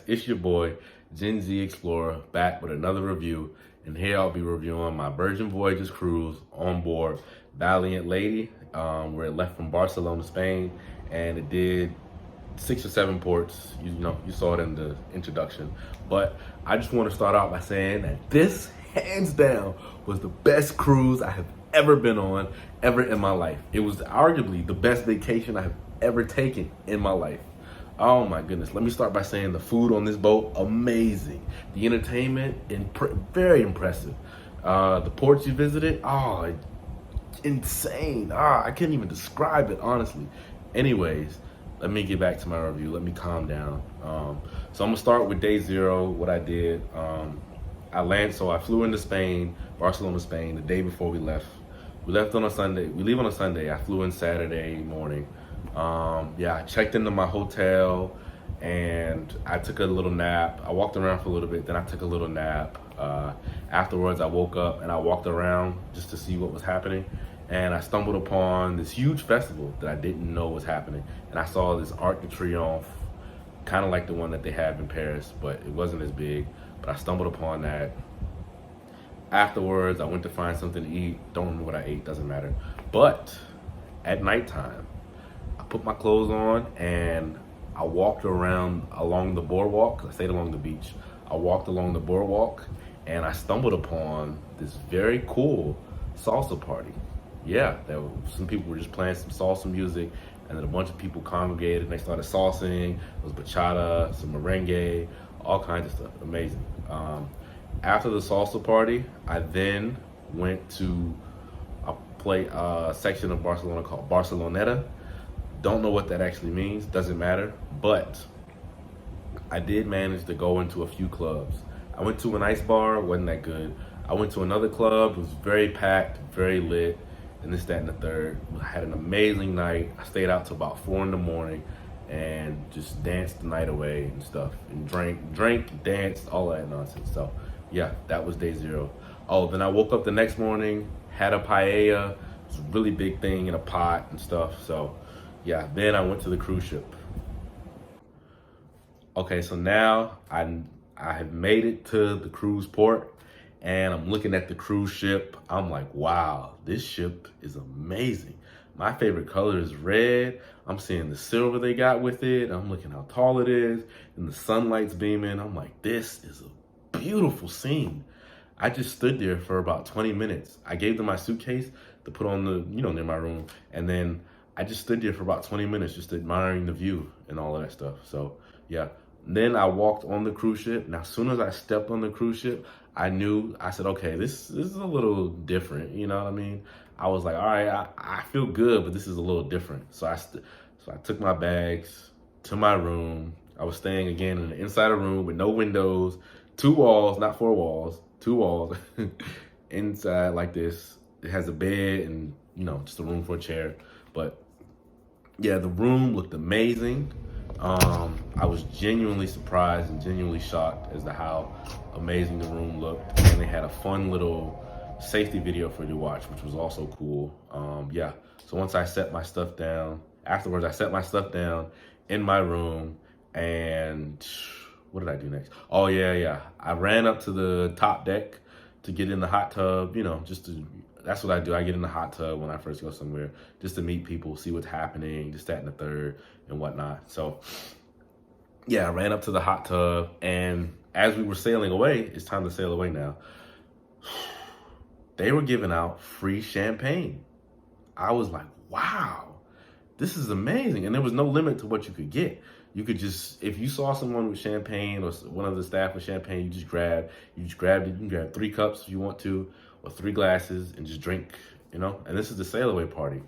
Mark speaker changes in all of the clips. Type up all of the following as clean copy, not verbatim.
Speaker 1: it's your boy, Gen Z Explorer, back with another review. And here I'll be reviewing my Virgin Voyages Cruise on board Valiant Lady, where it left from Barcelona, Spain, and it did 6 or 7 ports. You saw it in the introduction. But I just want to start out by saying that this, hands down, was the best cruise I have ever been on, ever in my life. It was arguably the best vacation I have ever taken in my life. Oh my goodness. Let me start by saying the food on this boat, amazing. The entertainment, very impressive. The ports you visited, insane. I can't even describe it, honestly. Anyways, let me get back to my review. Let me calm down. So I'm gonna start with day 0, what I did. I flew into Spain, Barcelona, Spain, the day before we left. We left on a Sunday. We leave on a Sunday. I flew in Saturday morning. I checked into my hotel and I took a little nap. I walked around for a little bit, then I took a little nap. Afterwards, I woke up and I walked around just to see what was happening. And I stumbled upon this huge festival that I didn't know was happening. And I saw this Arc de Triomphe, kind of like the one that they have in Paris, but it wasn't as big. But I stumbled upon that. Afterwards, I went to find something to eat. Don't remember what I ate, doesn't matter. But at nighttime, I put my clothes on and I walked around along the boardwalk. I stayed along the beach. I walked along the boardwalk and I stumbled upon this very cool salsa party. Yeah, some people were just playing some salsa music, and then a bunch of people congregated and they started salsing. It was bachata, some merengue, all kinds of stuff. Amazing. After the salsa party, I then went to a section of Barcelona called Barceloneta. Don't know what that actually means, doesn't matter, but I did manage to go into a few clubs. I went to an ice bar, wasn't that good. I went to another club, it was very packed, very lit, and this, that, and the third. I had an amazing night. I stayed out till about 4 in the morning and just danced the night away and stuff, and drank, danced, all that nonsense. So yeah, that was day 0. Oh, then I woke up the next morning, had a paella. It was a really big thing in a pot and stuff. So yeah, then I went to the cruise ship. Okay, so now I have made it to the cruise port and I'm looking at the cruise ship. I'm like, wow, this ship is amazing. My favorite color is red. I'm seeing the silver they got with it. I'm looking how tall it is and the sunlight's beaming. I'm like, this is a beautiful scene. I just stood there for about 20 minutes. I gave them my suitcase to put on the, near my room. And then I just stood there for about 20 minutes, just admiring the view and all of that stuff. So yeah, then I walked on the cruise ship. Now, as soon as I stepped on the cruise ship, I said, okay, this is a little different. You know what I mean? I was like, all right, I feel good, but this is a little different. So I took my bags to my room. I was staying again in the inside a room with no windows, 2 walls, not 4 walls, 2 walls inside like this. It has a bed and, just a room for a chair. But yeah, the room looked amazing. I was genuinely surprised and genuinely shocked as to how amazing the room looked. And they had a fun little safety video for you to watch, which was also cool. So once I set my stuff down, afterwards I set my stuff down in my room, and what did I do next? Oh yeah. I ran up to the top deck to get in the hot tub, that's what I do. I get in the hot tub when I first go somewhere, just to meet people, see what's happening, just that and the third and whatnot. So yeah, I ran up to the hot tub, and as we were sailing away, it's time to sail away now, they were giving out free champagne. I was like, wow, this is amazing. And there was no limit to what you could get. You could just, if you saw someone with champagne or one of the staff with champagne, you just grabbed it. You can grab 3 cups if you want to, or 3 glasses, and just drink, and this is the sail away party.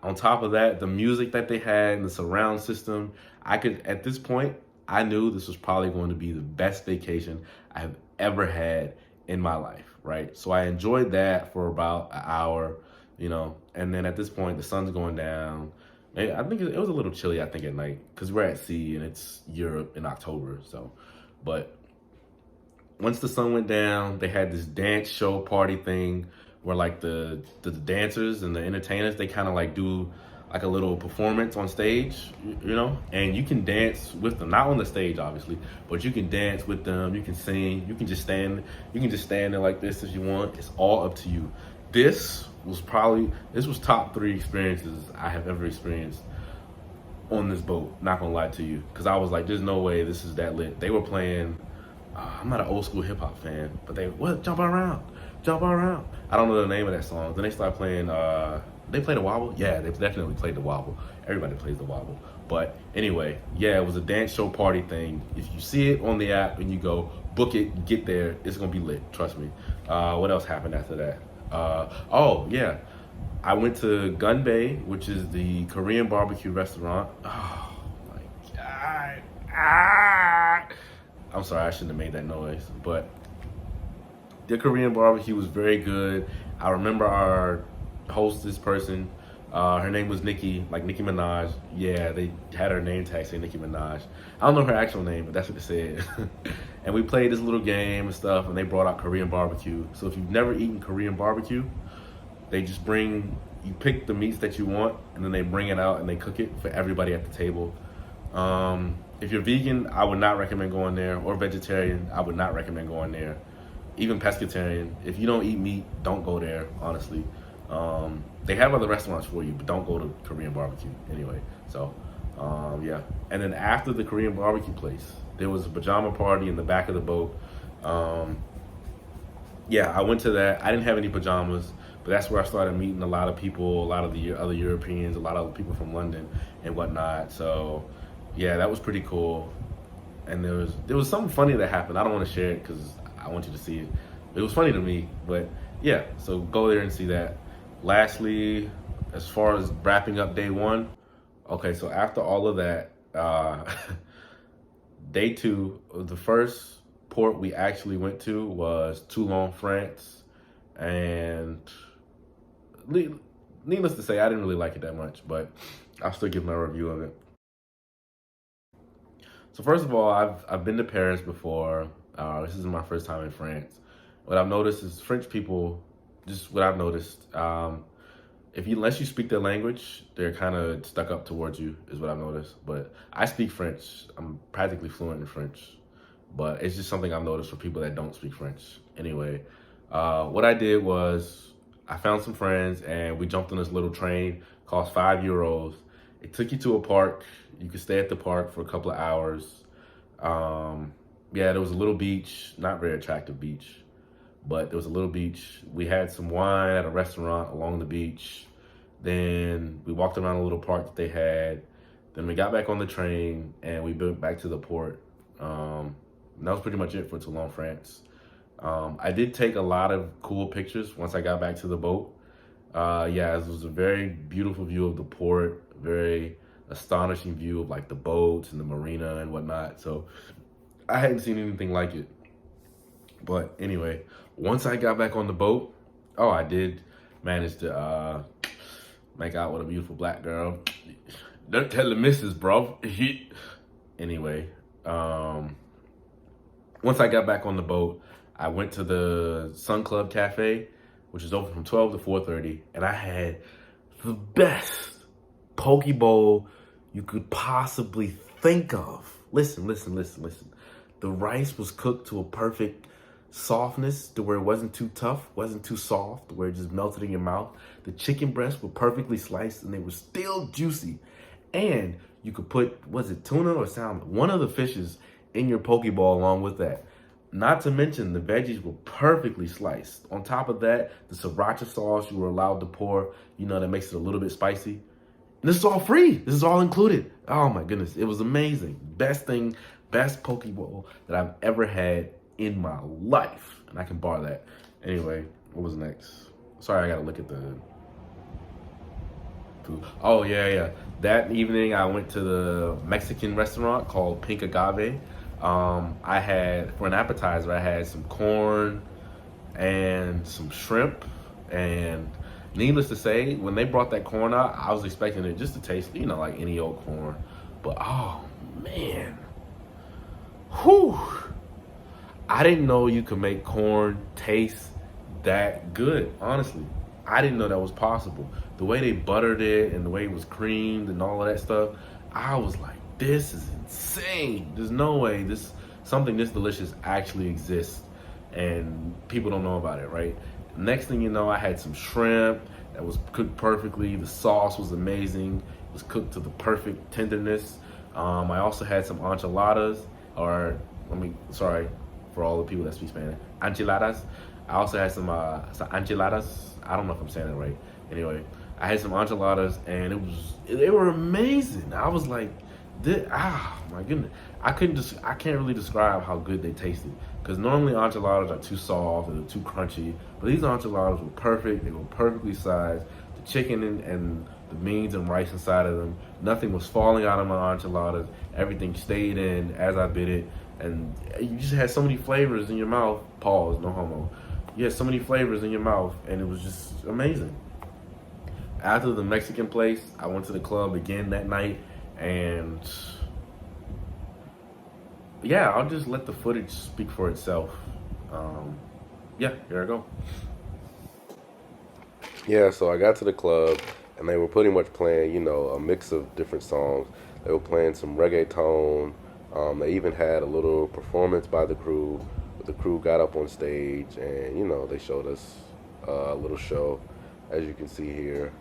Speaker 1: On top of that, the music that they had and the surround system, at this point, I knew this was probably going to be the best vacation I have ever had in my life, right? So I enjoyed that for about an hour, and then at this point, the sun's going down. I think it was a little chilly, at night, because we're at sea and it's Europe in October. So, but once the sun went down, they had this dance show party thing where like the dancers and the entertainers, they kind of like do like a little performance on stage, you know, and you can dance with them. Not on the stage, obviously, but you can dance with them. You can sing. You can just stand. You can just stand there like this if you want. It's all up to you. This was top 3 experiences I have ever experienced on this boat. Not gonna lie to you, because I was like, "There's no way this is that lit." They were playing. I'm not an old school hip hop fan, but jump around, jump around. I don't know the name of that song. Then they start playing. They played the wobble. Yeah, they definitely played the wobble. Everybody plays the wobble. But anyway, yeah, it was a dance show party thing. If you see it on the app and you go book it, get there, it's gonna be lit. Trust me. What else happened after that? Oh yeah, I went to Gun Bay, which is the Korean barbecue restaurant. Oh my god. I'm sorry, I shouldn't have made that noise, but the Korean barbecue was very good. I remember our hostess person. Her name was Nikki, like Nicki Minaj. Yeah, they had her name tag say Nicki Minaj. I don't know her actual name, but that's what they said. And we played this little game and stuff, and they brought out Korean barbecue. So if you've never eaten Korean barbecue, they just you pick the meats that you want, and then they bring it out and they cook it for everybody at the table. If you're vegan, I would not recommend going there, or vegetarian, I would not recommend going there. Even pescatarian, if you don't eat meat, don't go there, honestly. They have other restaurants for you, but don't go to Korean barbecue anyway. So, yeah. And then after the Korean barbecue place, there was a pajama party in the back of the boat. Yeah, I went to that. I didn't have any pajamas, but that's where I started meeting a lot of people, a lot of the other Europeans, a lot of people from London and whatnot. So, yeah, that was pretty cool. And there was something funny that happened. I don't want to share it because I want you to see it. It was funny to me, but yeah. So go there and see that. Lastly, as far as wrapping up day 1, okay, so after all of that, day 2, the first port we actually went to was Toulon, France, and needless to say, I didn't really like it that much, but I'll still give my review of it. So first of all, I've been to Paris before. This is my first time in France. What I've noticed is French people, just what I've noticed, unless you speak their language, they're kind of stuck up towards you, is what I've noticed. But I speak French. I'm practically fluent in French. But it's just something I've noticed for people that don't speak French. Anyway, what I did was I found some friends and we jumped on this little train. Cost €5. It took you to a park. You could stay at the park for a couple of hours. Yeah, there was a little beach, not very attractive beach, but there was a little beach. We had some wine at a restaurant along the beach. Then we walked around a little park that they had. Then we got back on the train and we went back to the port. And that was pretty much it for Toulon, France. I did take a lot of cool pictures once I got back to the boat. Yeah, it was a very beautiful view of the port, very astonishing view of like the boats and the marina and whatnot. So I hadn't seen anything like it. But anyway, once I got back on the boat, I did manage to make out with a beautiful black girl. Don't tell the missus, bro. Anyway, once I got back on the boat, I went to the Sun Club Cafe, which is open from 12 to 4:30, and I had the best poke bowl you could possibly think of. Listen. The rice was cooked to a perfect softness to where it wasn't too tough, wasn't too soft, where it just melted in your mouth. The chicken breasts were perfectly sliced and they were still juicy. And you could put, was it tuna or salmon? One of the fishes in your poke bowl along with that. Not to mention the veggies were perfectly sliced. On top of that, the sriracha sauce you were allowed to pour, that makes it a little bit spicy. And this is all free. This is all included. Oh my goodness, it was amazing. Best poke bowl that I've ever had in my life. And I can bar that. Anyway, what was next? Sorry, I gotta look at the food. Oh yeah. That evening I went to the Mexican restaurant called Pink Agave. I had, for an appetizer, I had some corn and some shrimp. And needless to say, when they brought that corn out, I was expecting it just to taste, like any old corn. But oh man. Whew. I didn't know you could make corn taste that good, honestly. I didn't know that was possible. The way they buttered it and the way it was creamed and all of that stuff, I was like, this is insane. There's no way something this delicious actually exists and people don't know about it, right? Next thing you know, I had some shrimp that was cooked perfectly. The sauce was amazing. It was cooked to the perfect tenderness. I also had some enchiladas, sorry for all the people that speak Spanish, enchiladas. I also had some enchiladas. I don't know if I'm saying it right. Anyway, I had some enchiladas and they were amazing. I was like, my goodness. I can't really describe how good they tasted. Because normally enchiladas are too soft or they're too crunchy. But these enchiladas were perfect. They were perfectly sized. The chicken and the beans and rice inside of them. Nothing was falling out of my enchiladas. Everything stayed in as I bit it. And you just had so many flavors in your mouth. Pause, no homo. You had so many flavors in your mouth, and it was just amazing. After the Mexican place, I went to the club again that night, and yeah, I'll just let the footage speak for itself. Yeah, here I go. Yeah, so I got to the club, and they were pretty much playing, you know, a mix of different songs. They were playing some reggaeton. They even had a little performance by the crew. The crew got up on stage, and, you know, they showed us a little show, as you can see here.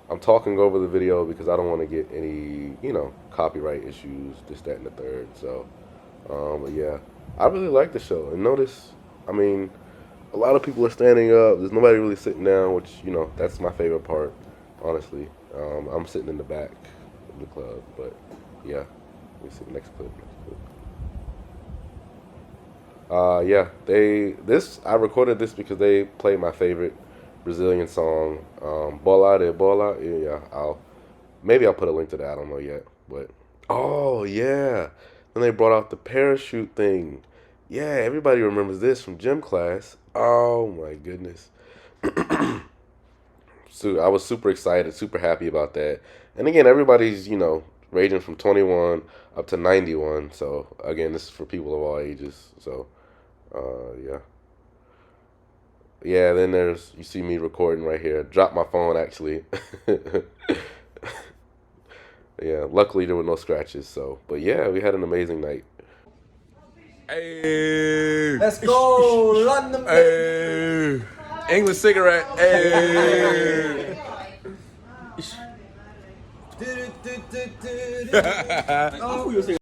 Speaker 1: I'm talking over the video because I don't want to get any, you know, copyright issues, this, that, and the third. So, but yeah, I really like the show. And notice, I mean, a lot of people are standing up. There's nobody really sitting down, which, you know, that's my favorite part, honestly. I'm sitting in the back of the club, but yeah. Let me see, next clip. Yeah, I recorded this because they played my favorite Brazilian song, Bola de Bola. Yeah, maybe I'll put a link to that. I don't know yet, but oh yeah, then they brought out the parachute thing. Yeah, everybody remembers this from gym class. Oh my goodness. So I was super excited, super happy about that. And again, everybody's, you know, ranging from 21 up to 91. So again, this is for people of all ages. So yeah. Yeah, then you see me recording right here. Dropped my phone actually. Yeah, luckily there were no scratches. So, but yeah, we had an amazing night.
Speaker 2: Hey,
Speaker 3: let's go, London.
Speaker 2: Hey, English cigarette. Hey.
Speaker 3: Oh.